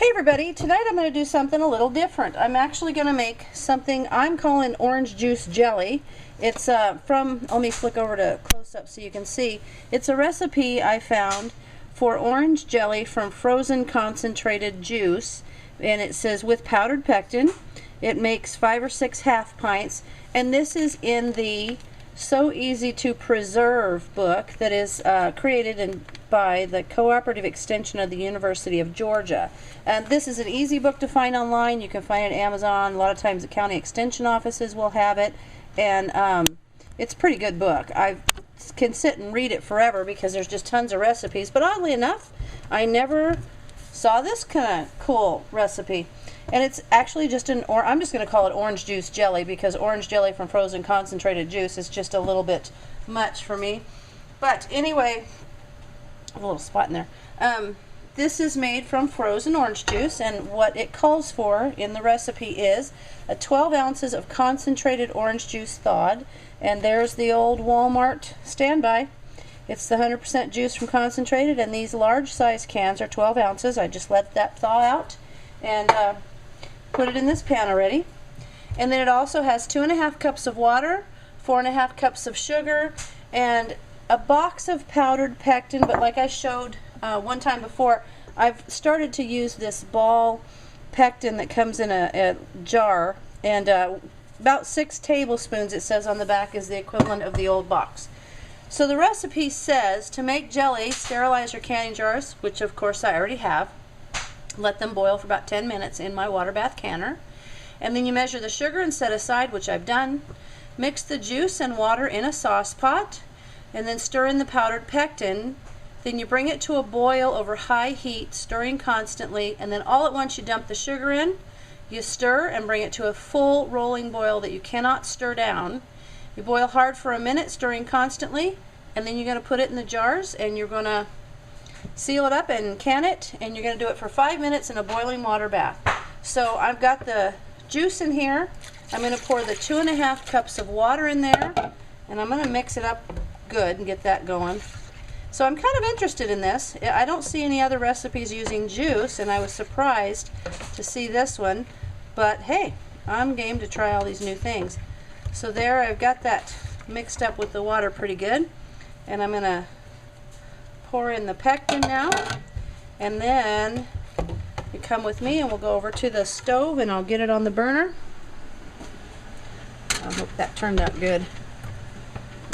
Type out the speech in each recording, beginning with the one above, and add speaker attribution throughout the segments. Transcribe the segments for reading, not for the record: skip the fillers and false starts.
Speaker 1: Hey everybody, tonight I'm going to do something a little different. I'm actually going to make something I'm calling orange juice jelly. It's let me flick over to close up so you can see. It's a recipe I found for orange jelly from frozen concentrated juice, and it says with powdered pectin. It makes 5 or 6 half pints, and this is in the So Easy to Preserve book that is created by the Cooperative Extension of the University of Georgia. And this is an easy book to find online. You can find it at Amazon. A lot of times the county extension offices will have it, and it's a pretty good book. I can sit and read it forever because there's just tons of recipes, but oddly enough, I never saw this kind of cool recipe. And it's actually just I'm just going to call it orange juice jelly because orange jelly from frozen concentrated juice is just a little bit much for me. But anyway, I have a little spot in there. This is made from frozen orange juice, and what it calls for in the recipe is 12 ounces of concentrated orange juice thawed. And there's the old Walmart standby. It's the 100% juice from concentrated, and these large size cans are 12 ounces. I just let that thaw out and put it in this pan already. And then it also has 2.5 cups of water, 4.5 cups of sugar, and a box of powdered pectin. But like I showed one time before, I've started to use this ball pectin that comes in a jar, and about 6 tablespoons, it says on the back, is the equivalent of the old box. So the recipe says to make jelly, sterilize your canning jars, which of course I already have. Let them boil for about 10 minutes in my water bath canner. And then you measure the sugar and set aside, which I've done. Mix the juice and water in a sauce pot, and then stir in the powdered pectin. Then you bring it to a boil over high heat, stirring constantly, and then all at once you dump the sugar in. You stir and bring it to a full rolling boil that you cannot stir down. You boil hard for a minute, stirring constantly, and then you're going to put it in the jars, and you're going to seal it up and can it, and you're going to do it for 5 minutes in a boiling water bath. So I've got the juice in here. I'm going to pour the 2.5 cups of water in there, and I'm going to mix it up good and get that going. So I'm kind of interested in this. I don't see any other recipes using juice, and I was surprised to see this one, but hey, I'm game to try all these new things. So there, I've got that mixed up with the water pretty good, and I'm going to pour in the pectin now, and then you come with me and we'll go over to the stove and I'll get it on the burner. I hope that turned out good.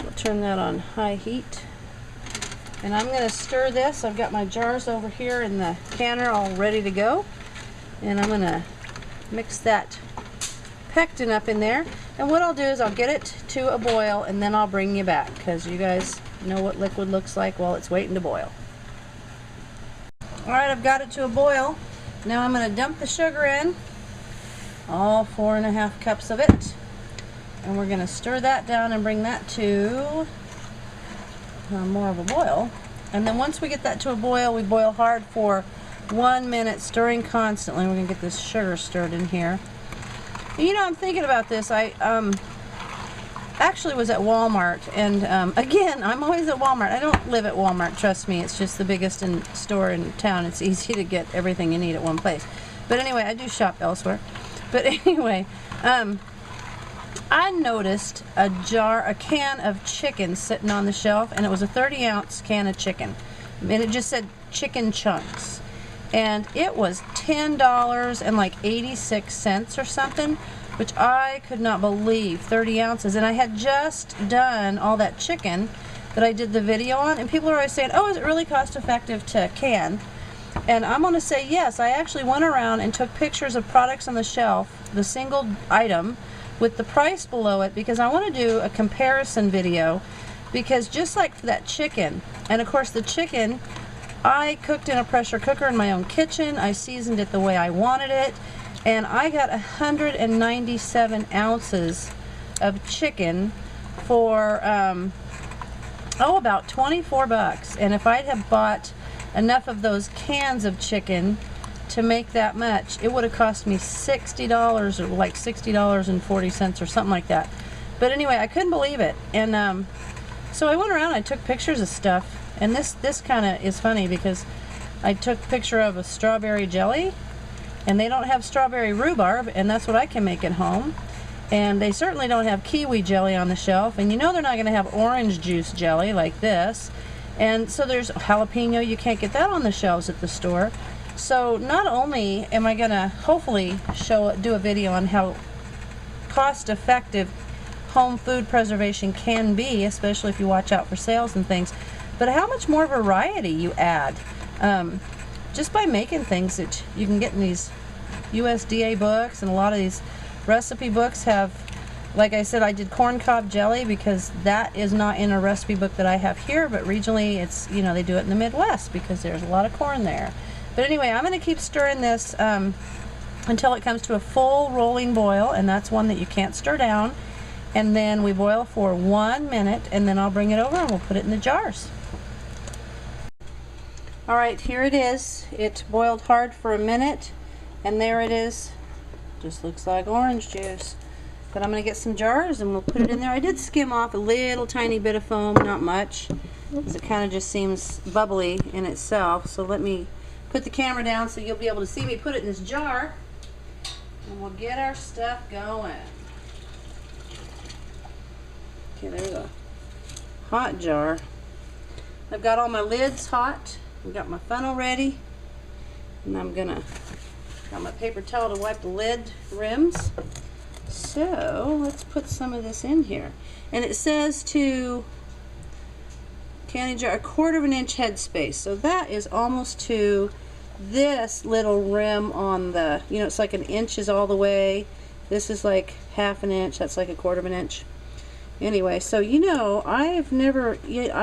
Speaker 1: We'll turn that on high heat, and I'm going to stir this. I've got my jars over here in the canner all ready to go, and I'm going to mix that pectin up in there. And what I'll do is I'll get it to a boil, and then I'll bring you back because you guys know what liquid looks like while it's waiting to boil. Alright, I've got it to a boil. Now I'm going to dump the sugar in, all 4.5 cups of it, and we're going to stir that down and bring that to more of a boil. And then once we get that to a boil, we boil hard for 1 minute, stirring constantly. We're going to get this sugar stirred in here. You know, I'm thinking about this. I actually was at Walmart, and again, I'm always at Walmart. I don't live at Walmart, trust me. It's just the biggest store in town. It's easy to get everything you need at one place. But anyway, I do shop elsewhere. But anyway, I noticed a can of chicken sitting on the shelf, and it was a 30-ounce can of chicken. And it just said chicken chunks. And it was $10.86 or something, which I could not believe. 30 ounces. And I had just done all that chicken that I did the video on, and people are always saying, oh, is it really cost effective to can? And I'm going to say yes. I actually went around and took pictures of products on the shelf, the single item, with the price below it, because I want to do a comparison video. Because just like for that chicken, and of course the chicken, I cooked in a pressure cooker in my own kitchen. I seasoned it the way I wanted it, and I got 197 ounces of chicken for about 24 bucks. And if I'd have bought enough of those cans of chicken to make that much, it would have cost me $60 or like $60.40 or something like that. But anyway, I couldn't believe it. And so I went around and I took pictures of stuff, and this kind of is funny because I took a picture of a strawberry jelly, And they don't have strawberry rhubarb, and that's what I can make at home. And they certainly don't have kiwi jelly on the shelf, and you know they're not going to have orange juice jelly like this. And so there's jalapeno, you can't get that on the shelves at the store. So not only am I going to hopefully do a video on how cost-effective home food preservation can be, especially if you watch out for sales and things, but how much more variety you add just by making things that you can get in these USDA books, and a lot of these recipe books have, like I said, I did corn cob jelly because that is not in a recipe book that I have here, but regionally it's, you know, they do it in the Midwest because there's a lot of corn there. But anyway, I'm going to keep stirring this until it comes to a full rolling boil, and that's one that you can't stir down. And then we boil for 1 minute, and then I'll bring it over and we'll put it in the jars. Alright, here it is. It boiled hard for a minute, and there it is. Just looks like orange juice. But I'm going to get some jars and we'll put it in there. I did skim off a little tiny bit of foam, not much, because it kind of just seems bubbly in itself. So let me put the camera down so you'll be able to see me put it in this jar, and we'll get our stuff going. Okay, there's a hot jar. I've got all my lids hot. I've got my funnel ready, and I'm gonna got my paper towel to wipe the lid rims. So let's put some of this in here, and it says to candy jar 1/4 of an inch headspace, so that is almost to this little rim on the, you know, it's like 1 inch is all the way. This is like 1/2 an inch. That's like 1/4 of an inch. Anyway, so you know, I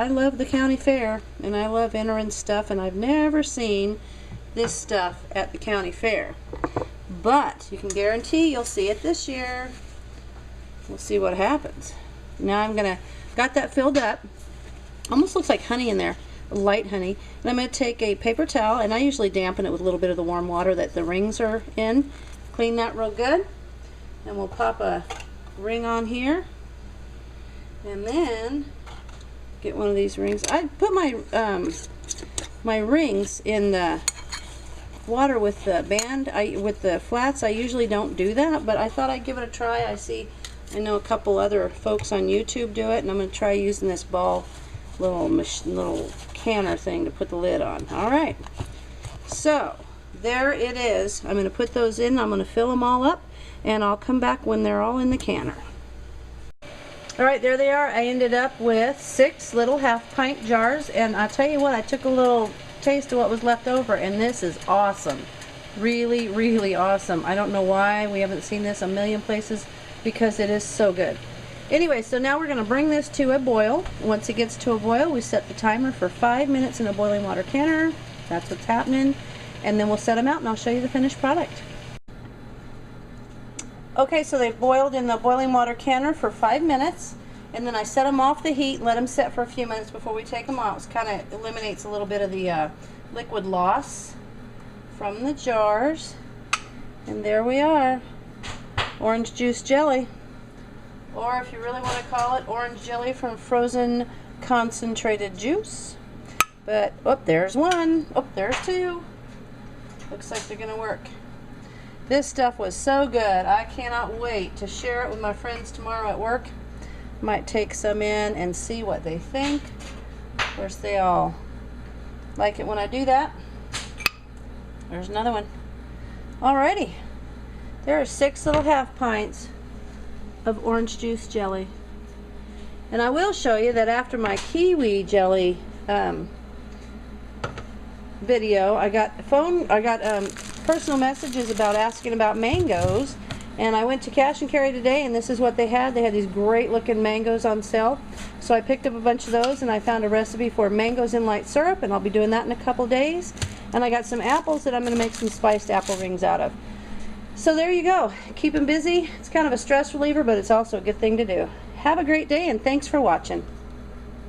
Speaker 1: love the county fair and I love entering stuff, and I've never seen this stuff at the county fair, but you can guarantee you'll see it this year. We'll see what happens. Now I'm gonna got that filled up. Almost looks like honey in there, light honey. And I'm gonna take a paper towel, and I usually dampen it with a little bit of the warm water that the rings are in. Clean that real good, and we'll pop a ring on here, and then get one of these rings. I put my my rings in the water with the band, with the flats. I usually don't do that, but I thought I'd give it a try. I know a couple other folks on YouTube do it, and I'm going to try using this ball little canner thing to put the lid on. Alright, so there it is. I'm going to put those in. I'm going to fill them all up, and I'll come back when they're all in the canner. Alright, there they are. I ended up with 6 little 1/2 pint jars, and I'll tell you what, I took a little taste of what was left over, and this is awesome. Really, really awesome. I don't know why we haven't seen this a million places, because it is so good. Anyway, so now we're going to bring this to a boil. Once it gets to a boil, we set the timer for 5 minutes in a boiling water canner. That's what's happening. And then we'll set them out, and I'll show you the finished product. Okay, so they've boiled in the boiling water canner for 5 minutes, and then I set them off the heat and let them set for a few minutes before we take them out. It kind of eliminates a little bit of the liquid loss from the jars. And there we are, orange juice jelly, or if you really want to call it, orange jelly from frozen concentrated juice. But oh, there's one. Oh, there's 2. Looks like they're gonna work. This stuff was so good. I cannot wait to share it with my friends tomorrow at work. Might take some in and see what they think. Of course, they all like it when I do that. There's another one. Alrighty. There are 6 little 1/2 pints of orange juice jelly. And I will show you that after my kiwi jelly video, I got personal messages about asking about mangoes, and I went to Cash and Carry today, and this is what they had. They had these great looking mangoes on sale, so I picked up a bunch of those, and I found a recipe for mangoes in light syrup, and I'll be doing that in a couple days. And I got some apples that I'm going to make some spiced apple rings out of. So there you go. Keep them busy. It's kind of a stress reliever, but it's also a good thing to do. Have a great day, and thanks for watching.